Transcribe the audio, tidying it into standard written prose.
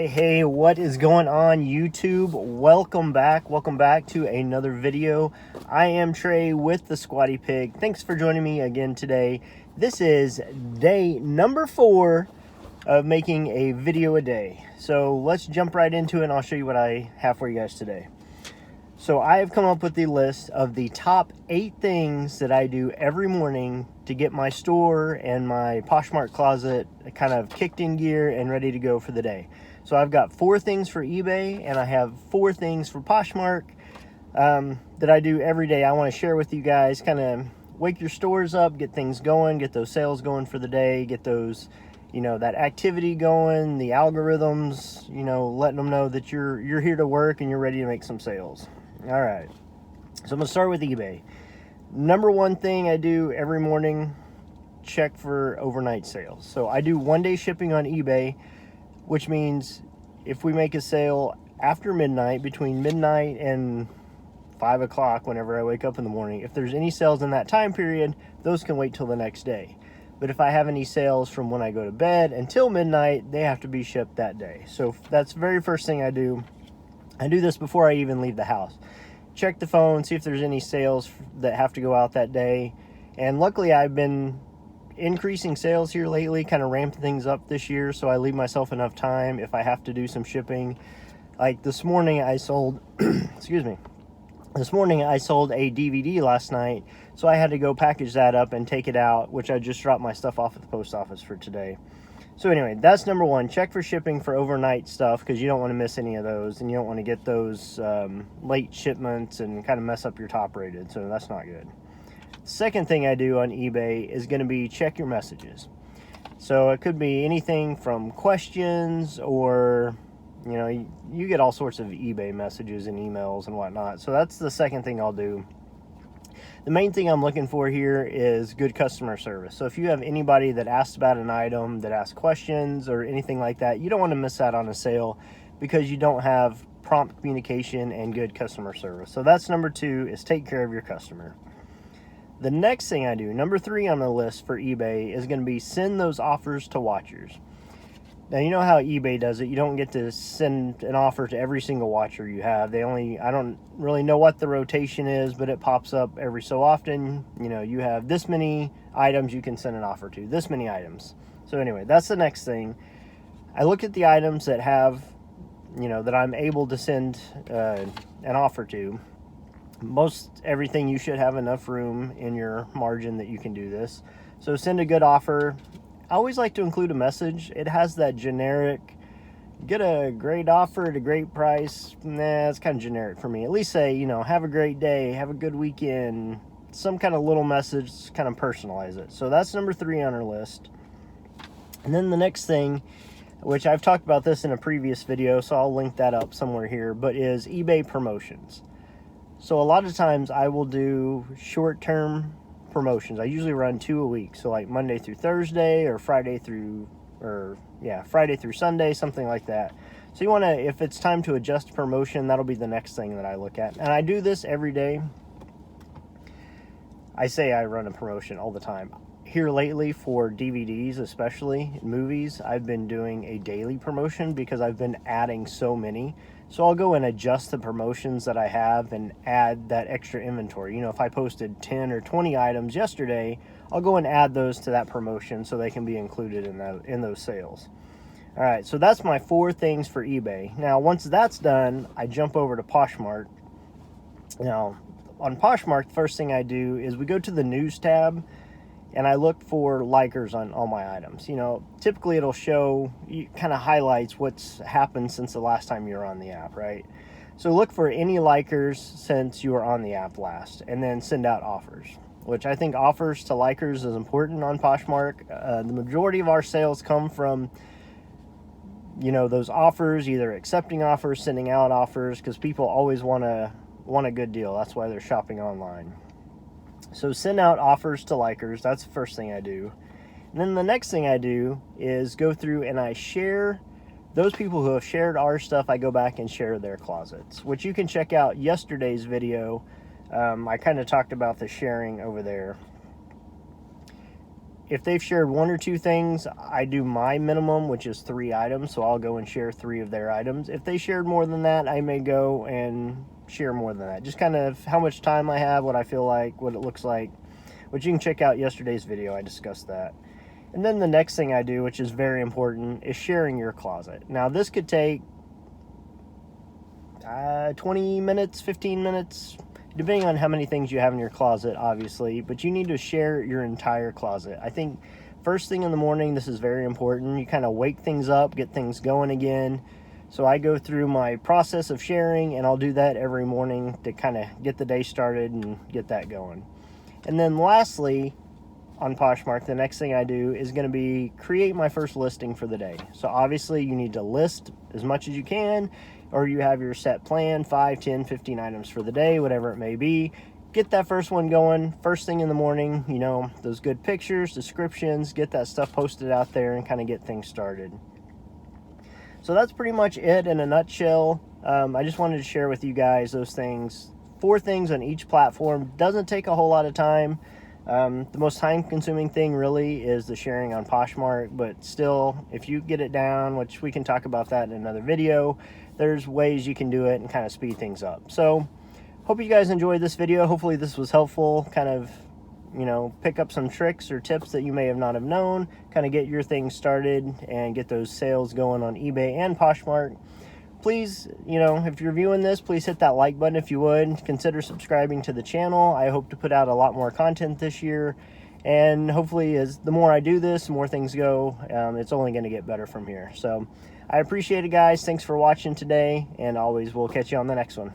Hey, what is going on, YouTube? Welcome back to another video. I am Trey with the Squatty Pig. Thanks for joining me again today. This is day number 4 of making a video a day. So let's jump right into it and I'll show you what I have for you guys today. So I have come up with the list of the top 8 things that I do every morning to get my store and my Poshmark closet kind of kicked in gear and ready to go for the day. So I've got 4 things for eBay and I have 4 things for Poshmark that I do every day. I want to share with you guys, kind of wake your stores up, get things going, get those sales going for the day, get those, that activity going, the algorithms, letting them know that you're here to work and you're ready to make some sales. All right, so I'm gonna start with eBay. Number 1 thing I do every morning, check for overnight sales. So I do 1-day shipping on eBay, which means if we make a sale after midnight, between midnight and 5 o'clock, whenever I wake up in the morning, if there's any sales in that time period, those can wait till the next day. But if I have any sales from when I go to bed until midnight, they have to be shipped that day. So that's the very first thing I do. I do this before I even leave the house. Check the phone, see if there's any sales that have to go out that day. And luckily I've been increasing sales here lately, kind of ramping things up this year, so I leave myself enough time if I have to do some shipping. Like this morning I sold, excuse me, this morning I sold a DVD last night, so I had to go package that up and take it out, which I just dropped my stuff off at the post office for today. So anyway, that's number 1. Check for shipping for overnight stuff because you don't want to miss any of those, and you don't want to get those late shipments and kind of mess up your top rated, so that's not good. Second thing I do on eBay is going to be check your messages. So it could be anything from questions or, you get all sorts of eBay messages and emails and whatnot. So that's the second thing I'll do. The main thing I'm looking for here is good customer service. So if you have anybody that asks about an item, that asks questions or anything like that, you don't want to miss out on a sale because you don't have prompt communication and good customer service. So that's number 2, is take care of your customer. The next thing I do, number 3 on the list for eBay, is going to be send those offers to watchers. Now, you know how eBay does it. You don't get to send an offer to every single watcher you have. I don't really know what the rotation is, but it pops up every so often. You have this many items you can send an offer to, this many items. So anyway, that's the next thing. I look at the items that have, that I'm able to send an offer to. Most everything you should have enough room in your margin that you can do this. So send a good offer. I always like to include a message. It has that generic, get a great offer at a great price. Nah, it's kind of generic for me. At least say, have a great day, have a good weekend. Some kind of little message, kind of personalize it. So that's number 3 on our list. And then the next thing, which I've talked about this in a previous video, so I'll link that up somewhere here, but is eBay promotions. So a lot of times I will do short-term promotions. I usually run 2 a week, so like Monday through Thursday or Friday through Sunday, something like that. So you want to, if it's time to adjust promotion, that'll be the next thing that I look at. And I do this every day. I say I run a promotion all the time. Here lately for DVDs, especially movies, I've been doing a daily promotion because I've been adding so many. So I'll go and adjust the promotions that I have and add that extra inventory. If I posted 10 or 20 items yesterday, I'll go and add those to that promotion so they can be included in those sales. All right, so that's my 4 things for eBay. Now, once that's done, I jump over to Poshmark. Now, on Poshmark, the first thing I do is we go to the news tab and I look for likers on all my items. Typically it'll show, kind of highlights what's happened since the last time you were on the app, right? So look for any likers since you were on the app last, and then send out offers, which I think offers to likers is important on Poshmark. The majority of our sales come from, those offers, either accepting offers, sending out offers, because people always want a good deal. That's why they're shopping online. So send out offers to likers. That's the first thing I do. And then the next thing I do is go through and I share those people who have shared our stuff. I go back and share their closets, which you can check out yesterday's video. I kind of talked about the sharing over there. if they've shared 1 or 2 things, I do my minimum, which is 3 items. So I'll go and share 3 of their items. If they shared more than that, I may go and share more than that. Just kind of how much time I have, what I feel like, what it looks like, which you can check out yesterday's video. I discussed that. And then the next thing I do, which is very important, is sharing your closet. Now this could take 20 minutes, 15 minutes, depending on how many things you have in your closet, obviously, but you need to share your entire closet. I think first thing in the morning, this is very important. You kind of wake things up, get things going again. So I go through my process of sharing, and I'll do that every morning to kind of get the day started and get that going. And then lastly, on Poshmark, the next thing I do is going to be create my first listing for the day. So obviously you need to list as much as you can, or you have your set plan, 5, 10, 15 items for the day, whatever it may be. Get that first one going first thing in the morning, you know, those good pictures, descriptions, get that stuff posted out there and kind of get things started. So that's pretty much it in a nutshell. I just wanted to share with you guys those things. 4 things on each platform. Doesn't take a whole lot of time. The most time-consuming thing really is the sharing on Poshmark, but still, if you get it down, which we can talk about that in another video, there's ways you can do it and kind of speed things up. So, hope you guys enjoyed this video. Hopefully this was helpful, kind of, you know, pick up some tricks or tips that you may not have known, kind of get your things started and get those sales going on eBay and Poshmark. Please, you know, if you're viewing this, please hit that like button if you would. Consider subscribing to the channel. I hope to put out a lot more content this year. And hopefully, as the more I do this, the more things go, it's only going to get better from here. So, I appreciate it, guys. Thanks for watching today. And always, we'll catch you on the next one.